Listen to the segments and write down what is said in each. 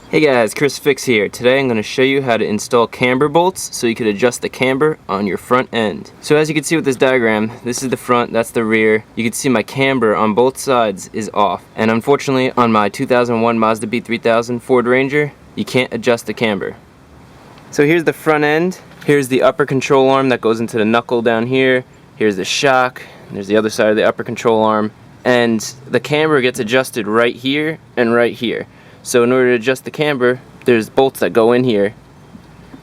Hey guys, Chris Fix here. Today I'm going to show you how to install camber bolts so you can adjust the camber on your front end. So as you can see with this diagram, this is the front, that's the rear. You can see my camber on both sides is off. And unfortunately on my 2001 Mazda B3000 Ford Ranger, you can't adjust the camber. So here's the front end. Here's the upper control arm that goes into the knuckle down here. Here's the shock. There's the other side of the upper control arm. And the camber gets adjusted right here and right here. So in order to adjust the camber, there's bolts that go in here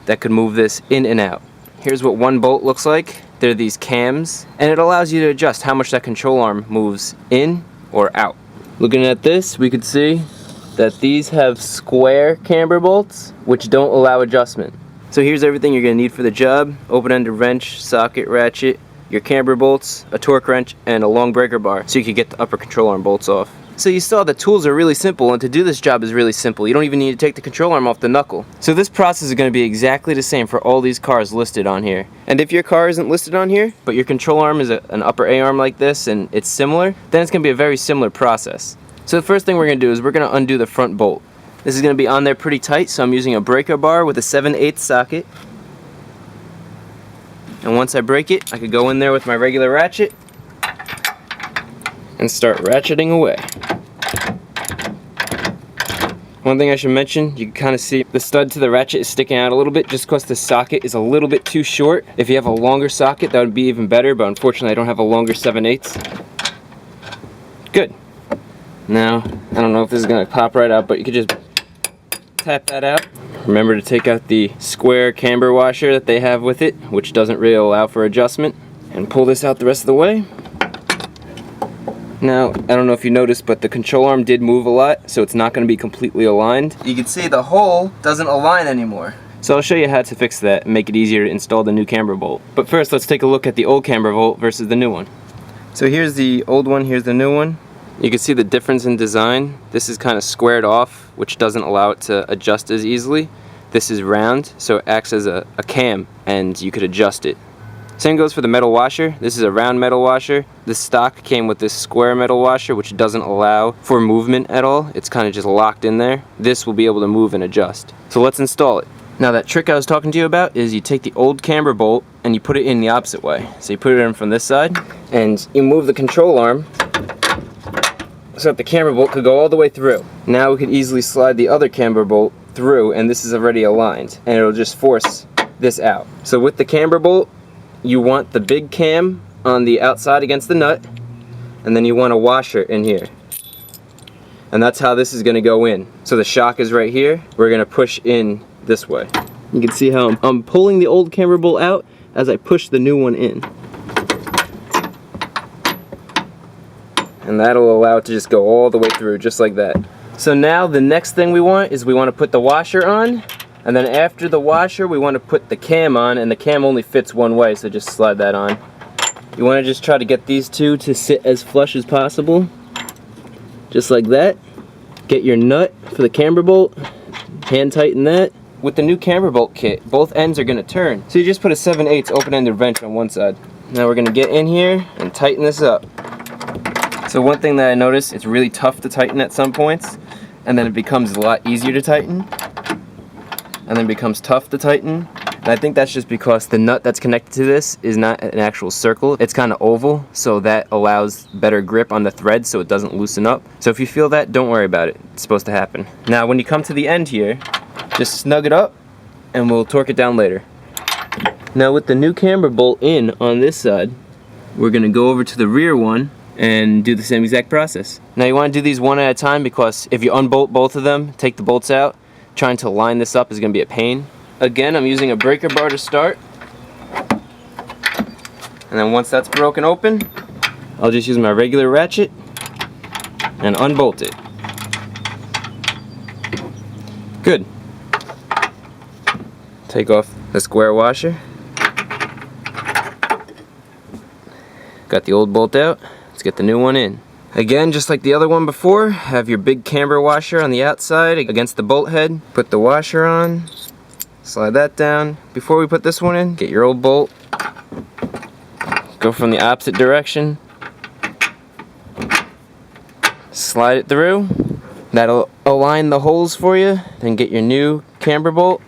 that could move this in and out. Here's what one bolt looks like. They're these cams, and it allows you to adjust how much that control arm moves in or out. Looking at this, we could see that these have square camber bolts, which don't allow adjustment. So here's everything you're going to need for the job: open-ended wrench, socket, ratchet, your camber bolts, a torque wrench, and a long breaker bar so you can get the upper control arm bolts off. So you saw the tools are really simple, and to do this job is really simple. You don't even need to take the control arm off the knuckle. So this process is going to be exactly the same for all these cars listed on here. And if your car isn't listed on here, but your control arm is an upper A arm like this and it's similar, then it's going to be a very similar process. So the first thing we're going to do is we're going to undo the front bolt. This is going to be on there pretty tight, so I'm using a breaker bar with a 7/8 socket. And once I break it, I could go in there with my regular ratchet and start ratcheting away. One thing I should mention, you can kind of see the stud to the ratchet is sticking out a little bit just because the socket is a little bit too short. If you have a longer socket, that would be even better, but unfortunately I don't have a longer 7/8. Good. Now, I don't know if this is going to pop right out, but you could just tap that out. Remember to take out the square camber washer that they have with it, which doesn't really allow for adjustment, and pull this out the rest of the way. Now, I don't know if you noticed, but the control arm did move a lot, so it's not going to be completely aligned. You can see the hole doesn't align anymore. So I'll show you how to fix that and make it easier to install the new camber bolt. But first, let's take a look at the old camber bolt versus the new one. So here's the old one, here's the new one. You can see the difference in design. This is kind of squared off, which doesn't allow it to adjust as easily. This is round, so it acts as a cam, and you could adjust it. Same goes for the metal washer. This is a round metal washer. The stock came with this square metal washer, which doesn't allow for movement at all. It's kind of just locked in there. This will be able to move and adjust. So let's install it. Now that trick I was talking to you about is you take the old camber bolt and you put it in the opposite way. So you put it in from this side and you move the control arm so that the camber bolt could go all the way through. Now we could easily slide the other camber bolt through, and this is already aligned, and it'll just force this out. So with the camber bolt, you want the big cam on the outside against the nut, and then you want a washer in here. And that's how this is going to go in. So the shock is right here. We're going to push in this way. You can see how I'm pulling the old camber bolt out as I push the new one in. And that'll allow it to just go all the way through, just like that. So now the next thing we want to put the washer on. And then after the washer, we want to put the cam on, and the cam only fits one way, so just slide that on. You want to just try to get these two to sit as flush as possible. Just like that. Get your nut for the camber bolt, hand tighten that. With the new camber bolt kit, both ends are going to turn. So you just put a 7/8 open-ended wrench on one side. Now we're going to get in here and tighten this up. So one thing that I noticed, it's really tough to tighten at some points, and then it becomes a lot easier to tighten. And then becomes tough to tighten. And I think that's just because the nut that's connected to this is not an actual circle. It's kind of oval, so that allows better grip on the thread so it doesn't loosen up. So if you feel that, don't worry about it. It's supposed to happen. Now when you come to the end here, just snug it up and we'll torque it down later. Now with the new camber bolt in on this side, we're going to go over to the rear one and do the same exact process. Now you want to do these one at a time, because if you unbolt both of them, take the bolts out, trying to line this up is going to be a pain. Again, I'm using a breaker bar to start. And then once that's broken open, I'll just use my regular ratchet and unbolt it. Good. Take off the square washer. Got the old bolt out. Let's get the new one in. Again, just like the other one before, have your big camber washer on the outside against the bolt head. Put the washer on, slide that down. Before we put this one in, get your old bolt, go from the opposite direction, slide it through, That'll align the holes for you. Then get your new camber bolt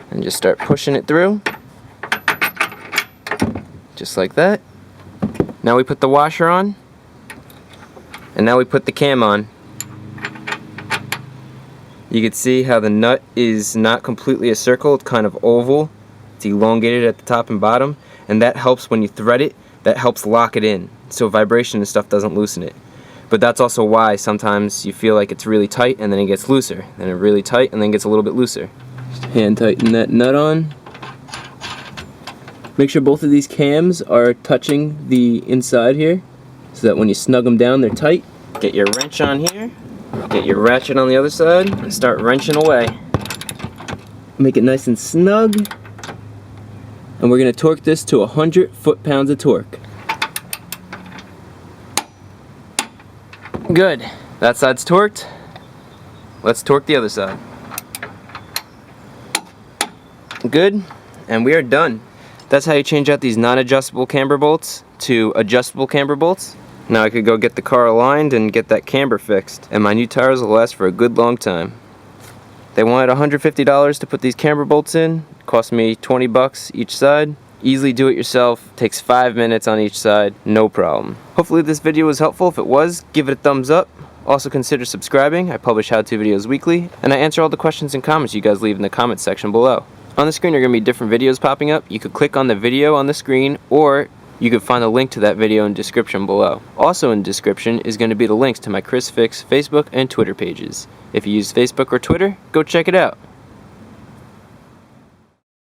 and just start pushing it through. Just like that. Now we put the washer on. And now we put the cam on. You can see how the nut is not completely a circle, it's kind of oval. It's elongated at the top and bottom, and that helps when you thread it, that helps lock it in, so vibration and stuff doesn't loosen it. But that's also why sometimes you feel like it's really tight and then it gets looser, then it's really tight and then gets a little bit looser. Just hand tighten that nut on. Make sure both of these cams are touching the inside here, so that when you snug them down they're tight. Get your wrench on here, get your ratchet on the other side, and start wrenching away. Make it nice and snug, and we're going to torque this to 100 foot-pounds of torque. Good. That side's torqued. Let's torque the other side. Good. And we are done. That's how you change out these non-adjustable camber bolts to adjustable camber bolts. Now I could go get the car aligned and get that camber fixed. And my new tires will last for a good long time. They wanted $150 to put these camber bolts in. It cost me 20 bucks each side. Easily do it yourself. Takes 5 minutes on each side. No problem. Hopefully this video was helpful. If it was, give it a thumbs up. Also consider subscribing. I publish how-to videos weekly. And I answer all the questions and comments you guys leave in the comments section below. On the screen are going to be different videos popping up. You could click on the video on the screen, or you could find a link to that video in the description below. Also in the description is going to be the links to my Chris Fix Facebook and Twitter pages. If you use Facebook or Twitter, go check it out.